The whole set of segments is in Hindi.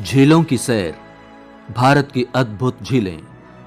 झीलों की सैर। भारत की अद्भुत झीलें।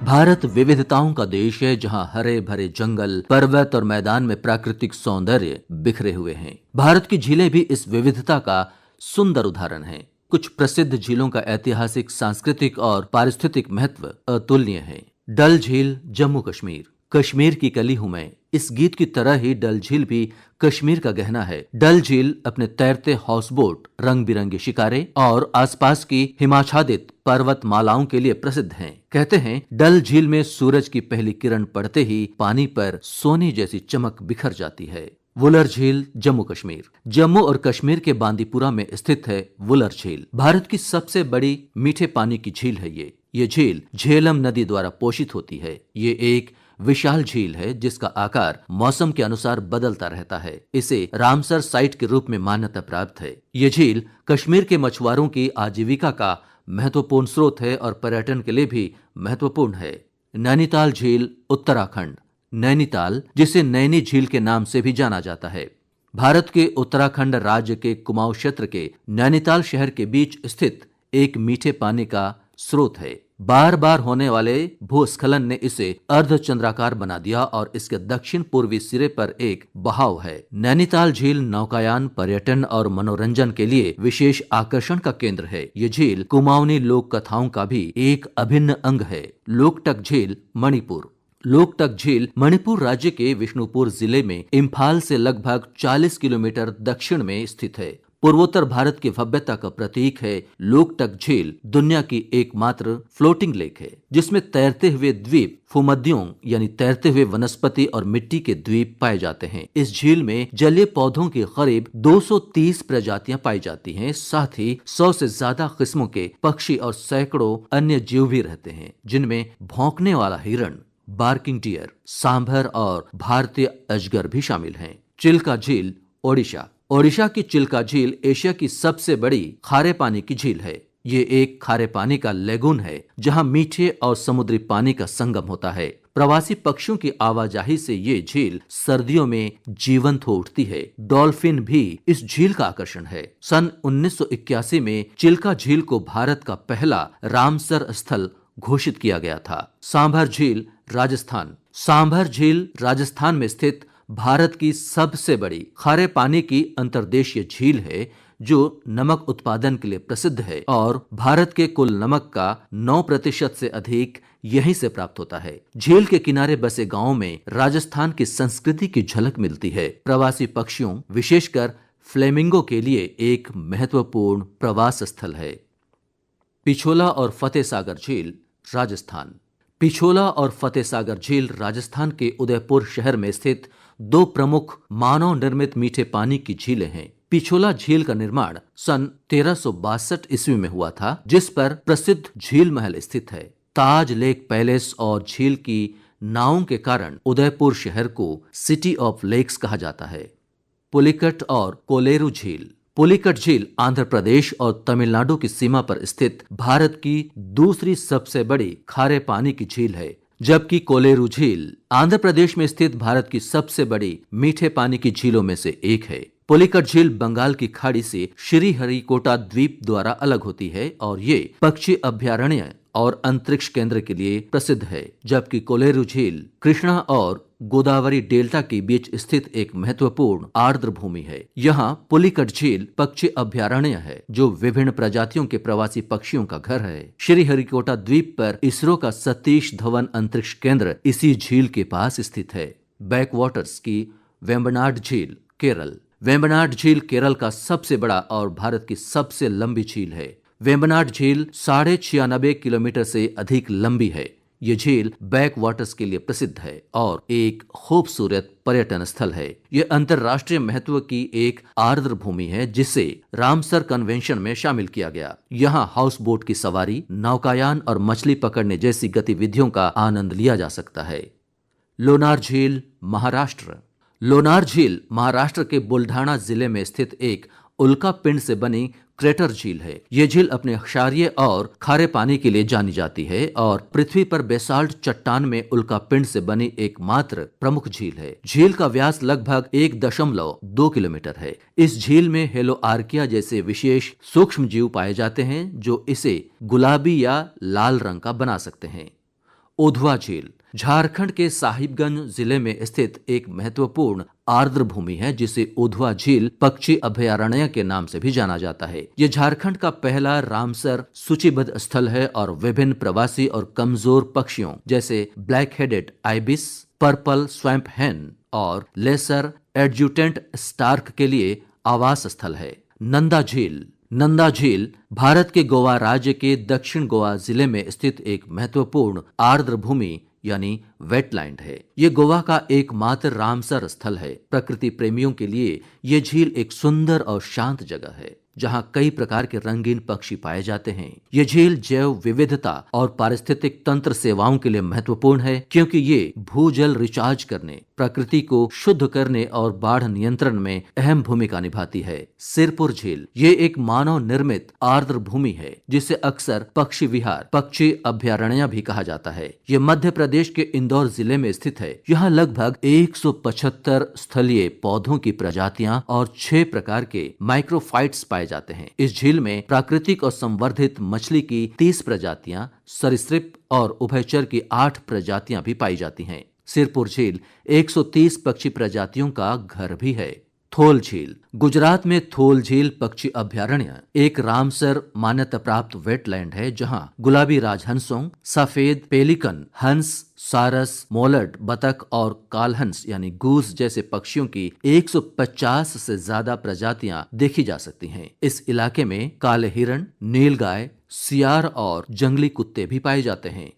भारत विविधताओं का देश है, जहां हरे भरे जंगल, पर्वत और मैदान में प्राकृतिक सौंदर्य बिखरे हुए हैं। भारत की झीलें भी इस विविधता का सुंदर उदाहरण हैं। कुछ प्रसिद्ध झीलों का ऐतिहासिक, सांस्कृतिक और पारिस्थितिक महत्व अतुलनीय है। डल झील, जम्मू कश्मीर। कश्मीर की कली हूं मैं, इस गीत की तरह ही डल झील भी कश्मीर का गहना है। डल झील अपने तैरते हाउसबोट, रंग बिरंगे शिकारे और आसपास की हिमाच्छादित पर्वतमालाओं के लिए प्रसिद्ध हैं। कहते हैं डल झील में सूरज की पहली किरण पड़ते ही पानी पर सोने जैसी चमक बिखर जाती है। वुलर झील, जम्मू कश्मीर। जम्मू और कश्मीर के बांदीपुरा में स्थित है वुलर झील। भारत की सबसे बड़ी मीठे पानी की झील है ये झील झेलम नदी द्वारा पोषित होती है। ये एक विशाल झील है जिसका आकार मौसम के अनुसार बदलता रहता है। इसे रामसर साइट के रूप में मान्यता प्राप्त है। ये झील कश्मीर के मछुआरों की आजीविका का महत्वपूर्ण स्रोत है और पर्यटन के लिए भी महत्वपूर्ण है। नैनीताल झील, उत्तराखंड। नैनीताल, जिसे नैनी झील के नाम से भी जाना जाता है, भारत के उत्तराखंड राज्य के कुमाऊं क्षेत्र के नैनीताल शहर के बीच स्थित एक मीठे पानी का स्रोत है। बार बार होने वाले भूस्खलन ने इसे अर्धचंद्राकार बना दिया और इसके दक्षिण पूर्वी सिरे पर एक बहाव है। नैनीताल झील नौकायान, पर्यटन और मनोरंजन के लिए विशेष आकर्षण का केंद्र है। ये झील कुमाऊनी लोक कथाओं का भी एक अभिन्न अंग है। लोकटक झील, मणिपुर। लोकटक झील मणिपुर राज्य के विष्णुपुर जिले में इम्फाल से लगभग 40 किलोमीटर दक्षिण में स्थित है। पूर्वोत्तर भारत की भव्यता का प्रतीक है। लोकटक झील दुनिया की एकमात्र फ्लोटिंग लेक है, जिसमें तैरते हुए द्वीप, भूमध्यों यानी तैरते हुए वनस्पति और मिट्टी के द्वीप पाए जाते हैं। इस झील में जलीय पौधों की करीब 230 प्रजातियां पाई जाती हैं। साथ ही 100 से ज्यादा किस्मों के पक्षी और सैकड़ों अन्य जीव भी रहते हैं, जिनमें भौंकने वाला हिरण, बार्किंग डियर, सांभर और भारतीय अजगर भी शामिल हैं। चिल्का झील, ओडिशा। ओडिशा की चिल्का झील एशिया की सबसे बड़ी खारे पानी की झील है। ये एक खारे पानी का लेगून है, जहां मीठे और समुद्री पानी का संगम होता है। प्रवासी पक्षियों की आवाजाही से ये झील सर्दियों में जीवंत हो उठती है। डॉल्फिन भी इस झील का आकर्षण है। सन 1981 में चिल्का झील को भारत का पहला रामसर स्थल घोषित किया गया था। सांभर झील, राजस्थान। सांभर झील राजस्थान में स्थित भारत की सबसे बड़ी खारे पानी की अंतर्देशीय झील है, जो नमक उत्पादन के लिए प्रसिद्ध है और भारत के कुल नमक का 9% से अधिक यहीं से प्राप्त होता है। झील के किनारे बसे गांवों में राजस्थान की संस्कृति की झलक मिलती है। प्रवासी पक्षियों, विशेषकर फ्लेमिंगो के लिए एक महत्वपूर्ण प्रवास स्थल है। पिछोला और फतेह सागर झील, राजस्थान। पिछोला और फतेह सागर झील राजस्थान के उदयपुर शहर में स्थित दो प्रमुख मानव निर्मित मीठे पानी की झीलें हैं। पिछोला झील का निर्माण सन 1362 ईस्वी में हुआ था, जिस पर प्रसिद्ध झील महल स्थित है। ताज लेक पैलेस और झील की नावों के कारण उदयपुर शहर को सिटी ऑफ लेक्स कहा जाता है। पुलिकट और कोलेरू झील। पुलिकट झील आंध्र प्रदेश और तमिलनाडु की सीमा पर स्थित भारत की दूसरी सबसे बड़ी खारे पानी की झील है, जबकि कोलेरू झील आंध्र प्रदेश में स्थित भारत की सबसे बड़ी मीठे पानी की झीलों में से एक है। पुलिकट झील बंगाल की खाड़ी से श्रीहरिकोटा द्वीप द्वारा अलग होती है और ये पक्षी अभयारण्य और अंतरिक्ष केंद्र के लिए प्रसिद्ध है, जबकि कोलेरू झील कृष्णा और गोदावरी डेल्टा के बीच स्थित एक महत्वपूर्ण आर्द्र भूमि है। यहाँ पुलिकट झील पक्षी अभयारण्य है, जो विभिन्न प्रजातियों के प्रवासी पक्षियों का घर है। श्रीहरिकोटा द्वीप पर इसरो का सतीश धवन अंतरिक्ष केंद्र इसी झील के पास स्थित है। बैकवाटर्स की वेम्बनाड झील, केरल। वेम्बनाड झील केरल का सबसे बड़ा और भारत की सबसे लंबी झील है। वेम्बनाड झील 96.5 किलोमीटर से अधिक लंबी है। ये झील बैक वाटर्स के लिए प्रसिद्ध है और एक खूबसूरत पर्यटन स्थल है। ये अंतर्राष्ट्रीय महत्व की एक आर्द्र भूमि है, जिसे रामसर कन्वेंशन में शामिल किया गया। यहाँ हाउस बोट की सवारी, नौकायान और मछली पकड़ने जैसी गतिविधियों का आनंद लिया जा सकता है। लोनार झील, महाराष्ट्र। लोनार झील महाराष्ट्र के बुल्ढाणा जिले में स्थित एक उल्का पिंड से बनी क्रेटर झील है। ये झील अपने क्षारीय और खारे पानी के लिए जानी जाती है और पृथ्वी पर बेसाल्ट चट्टान में उल्कापिंड से बनी एकमात्र प्रमुख झील है। झील का व्यास लगभग 1.2 किलोमीटर है। इस झील में हेलोआर्किया जैसे विशेष सूक्ष्म जीव पाए जाते हैं जो इसे गुलाबी या लाल रंग का बना सकते हैं। ओधवा झील झारखंड के साहिबगंज जिले में स्थित एक महत्वपूर्ण आर्द्र भूमि है जिसे ओधवा झील पक्षी अभयारण्य के नाम से भी जाना जाता है। ये झारखंड का पहला रामसर सूचीबद्ध स्थल है और विभिन्न प्रवासी और कमजोर पक्षियों जैसे black headed ibis, purple swamp हेन और लेसर एडजुटेंट स्टार्क के लिए आवास स्थल है। नंदा झील भारत के गोवा राज्य के दक्षिण गोवा जिले में स्थित एक महत्वपूर्ण आर्द्र भूमि यानी वेटलैंड है। ये गोवा का एकमात्र रामसर स्थल है। प्रकृति प्रेमियों के लिए ये झील एक सुंदर और शांत जगह है जहां कई प्रकार के रंगीन पक्षी पाए जाते हैं। ये झील जैव विविधता और पारिस्थितिक तंत्र सेवाओं के लिए महत्वपूर्ण है क्योंकि ये भूजल रिचार्ज करने, प्रकृति को शुद्ध करने और बाढ़ नियंत्रण में अहम भूमिका निभाती है। सिरपुर झील ये एक मानव निर्मित आर्द्र भूमि है जिसे अक्सर पक्षी विहार, पक्षी अभयारण्य भी कहा जाता है। ये मध्य प्रदेश के इंदौर जिले में स्थित है। यहाँ लगभग 175 स्थलीय पौधों की प्रजातियां और 6 प्रकार के माइक्रोफाइट्स पाए जाते हैं। इस झील में प्राकृतिक और संवर्धित मछली की 30 प्रजातियां, सरीसृप और उभयचर की 8 प्रजातियां भी पाई जाती हैं। सिरपुर झील 130 पक्षी प्रजातियों का घर भी है। थोल झील गुजरात में थोल झील पक्षी अभयारण्य एक रामसर मान्यता प्राप्त वेटलैंड है जहां गुलाबी राजहंसों, सफेद पेलिकन, हंस, सारस, मोलट, बतख और कालहंस यानी गूस जैसे पक्षियों की 150 से ज्यादा प्रजातियां देखी जा सकती हैं। इस इलाके में काले हिरण, नीलगाय, सियार और जंगली कुत्ते भी पाए जाते हैं।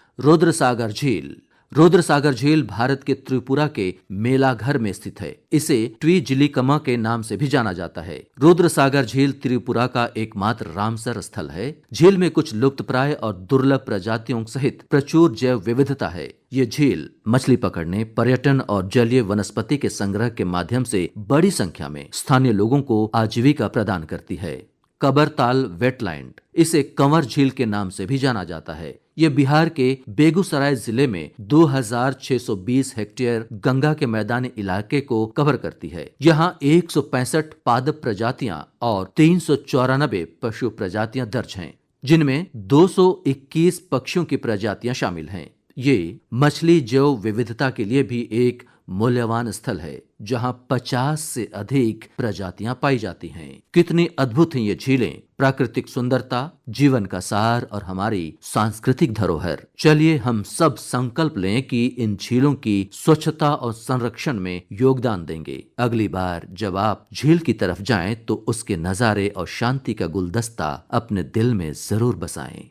रुद्रसागर झील भारत के त्रिपुरा के मेलाघर में स्थित है। इसे ट्वीजिलिकमा के नाम से भी जाना जाता है। रुद्रसागर झील त्रिपुरा का एकमात्र रामसर स्थल है। झील में कुछ लुप्तप्राय और दुर्लभ प्रजातियों सहित प्रचुर जैव विविधता है। ये झील मछली पकड़ने, पर्यटन और जलीय वनस्पति के संग्रह के माध्यम से बड़ी संख्या में स्थानीय लोगों को आजीविका प्रदान करती है। कबरताल वेटलैंड इसे कंवर झील के नाम से भी जाना जाता है। ये बिहार के बेगूसराय जिले में 2620 हेक्टेयर गंगा के मैदानी इलाके को कवर करती है। यहाँ 165 पादप प्रजातियां और 394 पशु प्रजातियां दर्ज हैं, जिनमें 221 पक्षियों की प्रजातियां शामिल हैं। ये मछली जैव विविधता के लिए भी एक मूल्यवान स्थल है जहां 50 से अधिक प्रजातियां पाई जाती हैं। कितनी अद्भुत हैं ये झीलें, प्राकृतिक सुंदरता, जीवन का सार और हमारी सांस्कृतिक धरोहर। चलिए हम सब संकल्प लें कि इन झीलों की स्वच्छता और संरक्षण में योगदान देंगे। अगली बार जब आप झील की तरफ जाएं तो उसके नजारे और शांति का गुलदस्ता अपने दिल में जरूर बसाएं।